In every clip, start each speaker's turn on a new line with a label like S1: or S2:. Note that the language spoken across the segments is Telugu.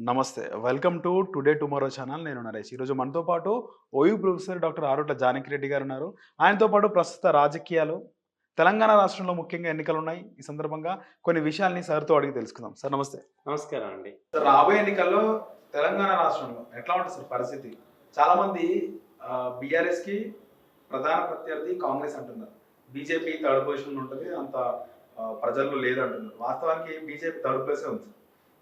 S1: నమస్తే. Welcome to today tomorrow channel. నేను నరేష్. ఈరోజు మనతో పాటు OU professor doctor Arutla Janakireddy గారున్నారు. ఆయనతో పాటు ప్రస్తుత రాజకీయాలు, తెలంగాణ రాష్ట్రంలో ముఖ్యంగా ఎన్నికలున్నాయి. ఈ సందర్భంగా కొన్ని విషయాల్ని సార్‌తో అడిగి తెలుసుకుందాం. సార్ నమస్తే.
S2: నమస్కారం అండి.
S1: సార్ రాబోయే ఎన్నికల్లో తెలంగాణ రాష్ట్రంలో ఎట్లా ఉంటది సార్ పరిస్థితి? చాలామంది బీఆర్ఎస్‌కి ప్రధాన ప్రత్యర్థి కాంగ్రెస్ అంటున్నారు. బీజేపీ థర్డ్ పొజిషన్‌లో ఉంటది. అంత ప్రజల్లో లేదంటున్నారు. వాస్తవానికి బీజేపీ థర్డ్ ప్లేసే ఉంది.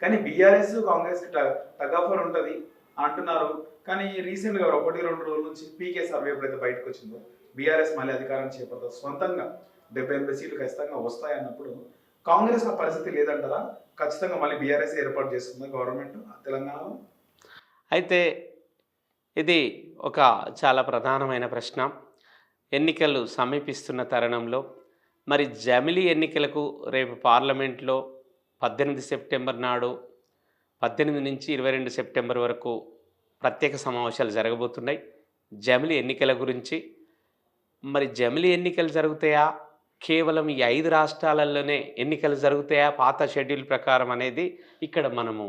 S1: కానీ బీఆర్ఎస్ కాంగ్రెస్‌కి టగ్ ఆఫ్ వార్ ఉంటది అంటున్నారు. కానీ రీసెంట్‌గా 1, 2 రోజుల నుంచి పీకే సర్వే ఎప్పుడైతే బయటకొచ్చిందో బీఆర్ఎస్ మళ్ళీ అధికారం చేపడతారు. సొంతంగా 78 సీట్లు ఖచ్చితంగా వస్తాయన్నప్పుడు కాంగ్రెస్ ఆ పరిస్థితి లేదంటారా? ఖచ్చితంగా మళ్ళీ బీఆర్ఎస్ ఏర్పాటు చేస్తుందా గవర్నమెంట్ తెలంగాణలో?
S2: అయితే ఇది ఒక చాలా ప్రధానమైన ప్రశ్న. ఎన్నికలు సమీపిస్తున్న తరుణంలో మరి జమిలీ ఎన్నికలకు రేపు పార్లమెంట్‌లో 18 సెప్టెంబర్ నాడు 18 నుంచి 22 సెప్టెంబర్ వరకు ప్రత్యేక సమావేశాలు జరగబోతున్నాయి. జమిలీ ఎన్నికల గురించి మరి జమిలీ ఎన్నికలు జరుగుతాయా? కేవలం ఈ 5 రాష్ట్రాలలోనే ఎన్నికలు జరుగుతాయా? పాత షెడ్యూల్ ప్రకారం అనేది ఇక్కడ మనము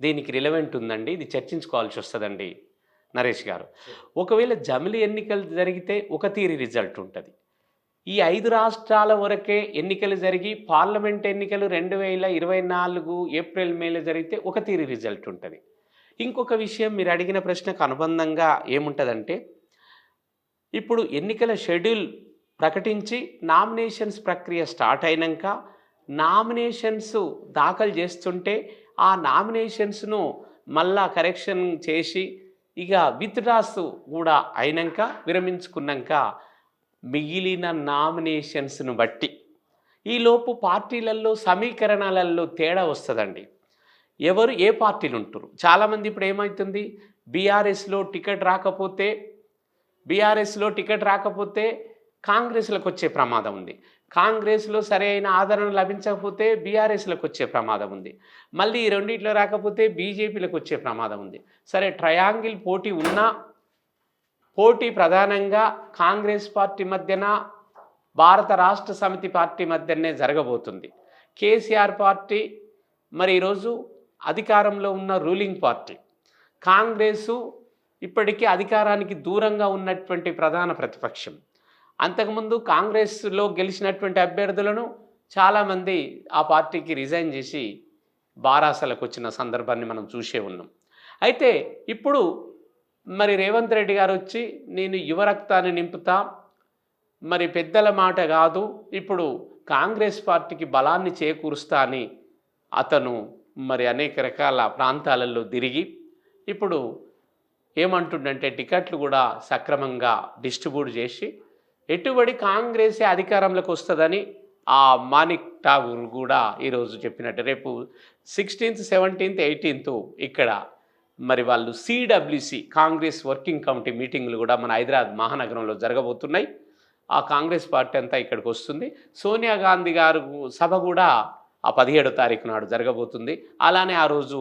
S2: దీనికి రిలవెంట్ ఉందండి. ఇది చర్చించుకోవాల్సి వస్తదండి నరేష్ గారు. ఒకవేళ జమిలీ ఎన్నికలు జరిగితే ఒక తీరు రిజల్ట్ ఉంటది. ఈ 5 రాష్ట్రాల వరకే ఎన్నికలు జరిగి పార్లమెంట్ ఎన్నికలు 2024 ఏప్రిల్, మేలో జరిగితే ఒక తీరు రిజల్ట్ ఉంటది. ఇంకొక విషయం మీరు అడిగిన ప్రశ్నకు అనుబంధంగా ఏముంటదంటే, ఇప్పుడు ఎన్నికల షెడ్యూల్ ప్రకటించి నామినేషన్స్ ప్రక్రియ స్టార్ట్ అయినంక నామినేషన్స్ దాఖలు చేస్తుంటే ఆ నామినేషన్స్‌ను మళ్ళా కరెక్షన్ చేసి ఇక విత్‌డ్రాస్ కూడా అయినంక విరమించుకున్నంక మిగిలిన నామినేషన్స్‌ను బట్టి ఈలోపు పార్టీలలో సమీకరణాలలో తేడా వస్తదండి. ఎవరు ఏ పార్టీలు ఉంటురు. చాలామంది ఇప్పుడు ఏమైతుంది, బీఆర్ఎస్‌లో టికెట్ రాకపోతే కాంగ్రెస్‌లోకి వచ్చే ప్రమాదం ఉంది. కాంగ్రెస్‌లో సరైన ఆదరణ లభించకపోతే బీఆర్ఎస్‌లోకి వచ్చే ప్రమాదం ఉంది. మళ్ళీ ఈ రెండిట్లో రాకపోతే బీజేపీలోకి వచ్చే ప్రమాదం ఉంది. సరే, ట్రయాంగిల్ పోటీ ఉన్నా పోటీ ప్రధానంగా కాంగ్రెస్ పార్టీ మధ్యన, భారత రాష్ట్ర సమితి పార్టీ మధ్యనే జరగబోతుంది. కేసీఆర్ పార్టీ మరి ఈరోజు అధికారంలో ఉన్న రూలింగ్ పార్టీ. కాంగ్రెసు ఇప్పటికీ అధికారానికి దూరంగా ఉన్నటువంటి ప్రధాన ప్రతిపక్షం. అంతకుముందు కాంగ్రెస్‌లో గెలిచినటువంటి అభ్యర్థులను చాలామంది ఆ పార్టీకి రిజైన్ చేసి బారాసలకు వచ్చిన సందర్భాన్ని మనం చూసే ఉన్నాం. అయితే ఇప్పుడు మరి రేవంత్ రెడ్డి గారు వచ్చి నేను యువ రక్తాన్ని నింపుతా, మరి పెద్దల మాట కాదు, ఇప్పుడు కాంగ్రెస్ పార్టీకి బలాన్ని చేకూరుస్తా అని అతను మరి అనేక రకాల ప్రాంతాలలో తిరిగి ఇప్పుడు ఏమంటుండంటే టికెట్లు కూడా సక్రమంగా డిస్ట్రిబ్యూట్ చేసి ఎటుబడి కాంగ్రెసే అధికారంలోకి వస్తుందని ఆ మాణిక్ ఠాగూర్ కూడా ఈరోజు చెప్పినట్టు రేపు 16th, 17th, 18th ఇక్కడ మరి వాళ్ళు సిడబ్ల్యూసి కాంగ్రెస్ వర్కింగ్ కమిటీ మీటింగ్లు కూడా మన హైదరాబాద్ మహానగరంలో జరగబోతున్నాయి. ఆ కాంగ్రెస్ పార్టీ అంతా ఇక్కడికి వస్తుంది. సోనియా గాంధీ గారు సభ కూడా ఆ 17వ తారీఖు నాడు జరగబోతుంది. అలానే ఆ రోజు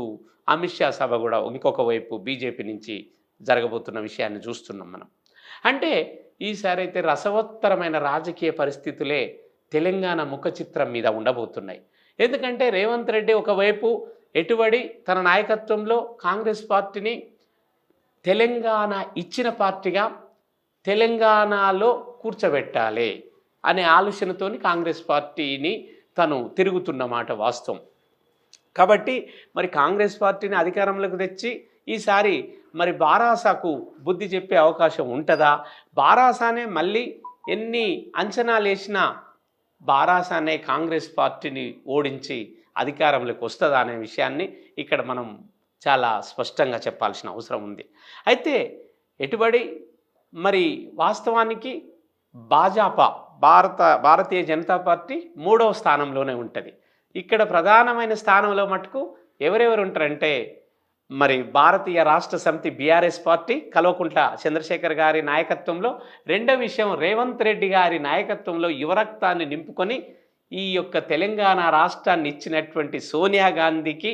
S2: అమిత్ షా సభ కూడా ఇంకొక వైపు బీజేపీ నుంచి జరగబోతున్న విషయాన్ని చూస్తున్నాం మనం. అంటే ఈసారి అయితే రసవత్తరమైన రాజకీయ పరిస్థితులే తెలంగాణ ముఖ చిత్రం మీద ఉండబోతున్నాయి. ఎందుకంటే రేవంత్ రెడ్డి ఒకవైపు ఎటుబడి తన నాయకత్వంలో కాంగ్రెస్ పార్టీని తెలంగాణ ఇచ్చిన పార్టీగా తెలంగాణలో కూర్చోబెట్టాలి అనే ఆలోచనతోని కాంగ్రెస్ పార్టీని తను తిరుగుతున్నమాట వాస్తవం. కాబట్టి మరి కాంగ్రెస్ పార్టీని అధికారంలోకి తెచ్చి ఈసారి మరి బారాసాకు బుద్ధి చెప్పే అవకాశం ఉంటుందా? బారాసానే మళ్ళీ ఎన్ని అంచనాలు వేసినా బారాసానే కాంగ్రెస్ పార్టీని ఓడించి అధికారంలోకి వస్తుందా అనే విషయాన్ని ఇక్కడ మనం చాలా స్పష్టంగా చెప్పాల్సిన అవసరం ఉంది. అయితే ఎటుబడి మరి వాస్తవానికి భాజపా భారతీయ జనతా పార్టీ 3వ స్థానంలోనే ఉంటుంది. ఇక్కడ ప్రధానమైన స్థానంలో మటుకు ఎవరెవరు ఉంటారంటే మరి భారతీయ రాష్ట్ర సమితి బీఆర్ఎస్ పార్టీ కల్వకుంట్ల చంద్రశేఖర్ గారి నాయకత్వంలో, రెండో విషయం రేవంత్ రెడ్డి గారి నాయకత్వంలో యువరక్తాన్ని నింపుకొని ఈ యొక్క తెలంగాణ రాష్ట్రాన్ని ఇచ్చినటువంటి సోనియా గాంధీకి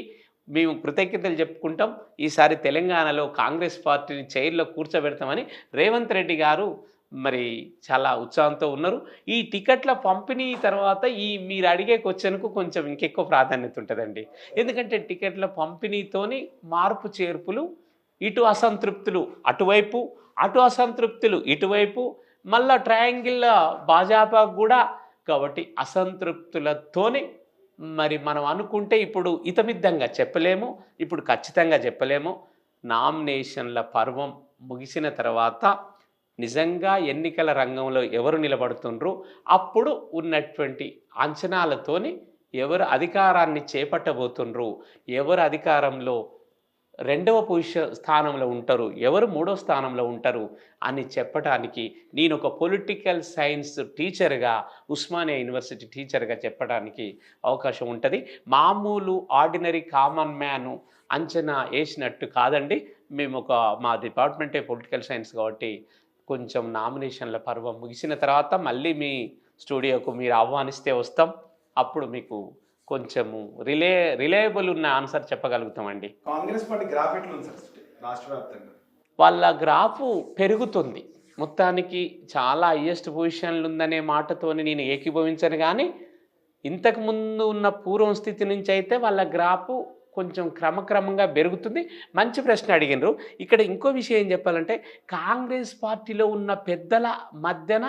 S2: మేము కృతజ్ఞతలు చెప్పుకుంటాం. ఈసారి తెలంగాణలో కాంగ్రెస్ పార్టీని చైర్లో కూర్చోబెడతామని రేవంత్ రెడ్డి గారు మరి చాలా ఉత్సాహంతో ఉన్నారు. ఈ టికెట్ల పంపిణీ తర్వాత మీరు అడిగే క్వెషన్‌కు కొంచెం ఇంకెక్కువ ప్రాధాన్యత ఉంటదండి. ఎందుకంటే టికెట్ల పంపిణీతోని మార్పు చేర్పులు, ఇటు అసంతృప్తులు అటువైపు, అటు అసంతృప్తులు ఇటువైపు, మళ్ళా ట్రయాంగిల్ భాజపాకు గూడా. కాబట్టి అసంతృప్తులతోని మరి మనం అనుకుంటే ఇప్పుడు ఇతమిద్దంగా చెప్పలేము. ఇప్పుడు ఖచ్చితంగా చెప్పలేము. నామినేషన్ల పర్వం ముగిసిన తర్వాత నిజంగా ఎన్నికల రంగంలో ఎవరు నిలబడుతుండ్రో అప్పుడు ఉన్నటువంటి అంచనాలతోని ఎవరు అధికారాన్ని చేపట్టబోతుండ్రు, ఎవరు అధికారంలో రెండవ స్థానంలో ఉంటారు, ఎవరు మూడో స్థానంలో ఉంటారు అని చెప్పడానికి నేను ఒక పొలిటికల్ సైన్స్ టీచర్గా, ఉస్మానియా యూనివర్సిటీ టీచర్గా చెప్పడానికి అవకాశం ఉంటుంది. మామూలు ఆర్డినరీ కామన్ మ్యాను అంచనా వేసినట్టు కాదండి. మా డిపార్ట్మెంటే పొలిటికల్ సైన్స్ కాబట్టి కొంచెం నామినేషన్ల పర్వం ముగిసిన తర్వాత మళ్ళీ మీ స్టూడియోకు మీరు ఆహ్వానిస్తే వస్తాం. అప్పుడు మీకు కొంచెము రిలయబుల్ ఉన్న ఆన్సర్ చెప్పగలుగుతామండి.
S1: కాంగ్రెస్ పార్టీ గ్రాఫ్ ఎట్లా ఉంది సార్ రాష్ట్ర వ్యాప్తంగా?
S2: వాళ్ళ గ్రాఫు పెరుగుతుంది. మొత్తానికి చాలా హైయెస్ట్ పొజిషన్లు ఉందనే మాటతోని నేను ఏకీభవించను, కానీ ఇంతకుముందు ఉన్న పూర్వం స్థితి నుంచి అయితే వాళ్ళ గ్రాఫు కొంచెం క్రమక్రమంగా పెరుగుతుంది. మంచి ప్రశ్న అడిగినరు. ఇక్కడ ఇంకో విషయం ఏం చెప్పాలంటే, కాంగ్రెస్ పార్టీలో ఉన్న పెద్దల మధ్యన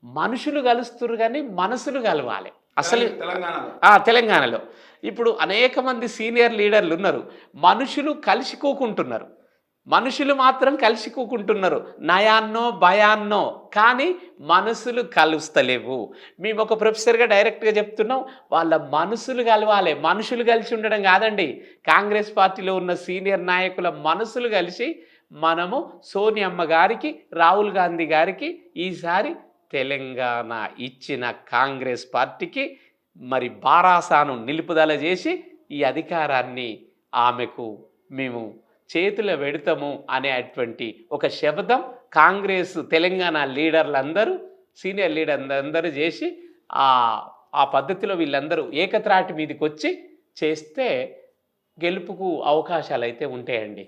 S2: మనుషులు కలుస్తురు కానీ మనసులు కలవాలి. అసలు తెలంగాణలో ఇప్పుడు అనేక మంది సీనియర్ లీడర్లు ఉన్నారు, మనుషులు కలిసికోకుంటున్నారు, మనుషులు మాత్రం కలిసికోకుంటున్నారు, నయాన్నో భయాన్నో, కానీ మనసులు కలుస్తలేవు. మేము ఒక ప్రొఫెసర్గా డైరెక్ట్గా చెప్తున్నాం, వాళ్ళ మనసులు కలవాలి. మనుషులు కలిసి ఉండడం కాదండి, కాంగ్రెస్ పార్టీలో ఉన్న సీనియర్ నాయకుల మనసులు కలిసి మనము సోనియమ్మ గారికి, రాహుల్ గాంధీ గారికి ఈసారి తెలంగాణ ఇచ్చిన కాంగ్రెస్ పార్టీకి మరి బారాసాను నిలుపుదల చేసి ఈ అధికారాన్ని ఆమెకు మేము చేతిలో పెడతాము అనేటువంటి ఒక శబ్దం కాంగ్రెస్ తెలంగాణ లీడర్లందరూ, సీనియర్ లీడర్లందరూ చేసి ఆ పద్ధతిలో వీళ్ళందరూ ఏకత్రాటి మీదకి వచ్చి చేస్తే గెలుపుకు అవకాశాలు అయితే ఉంటాయండి.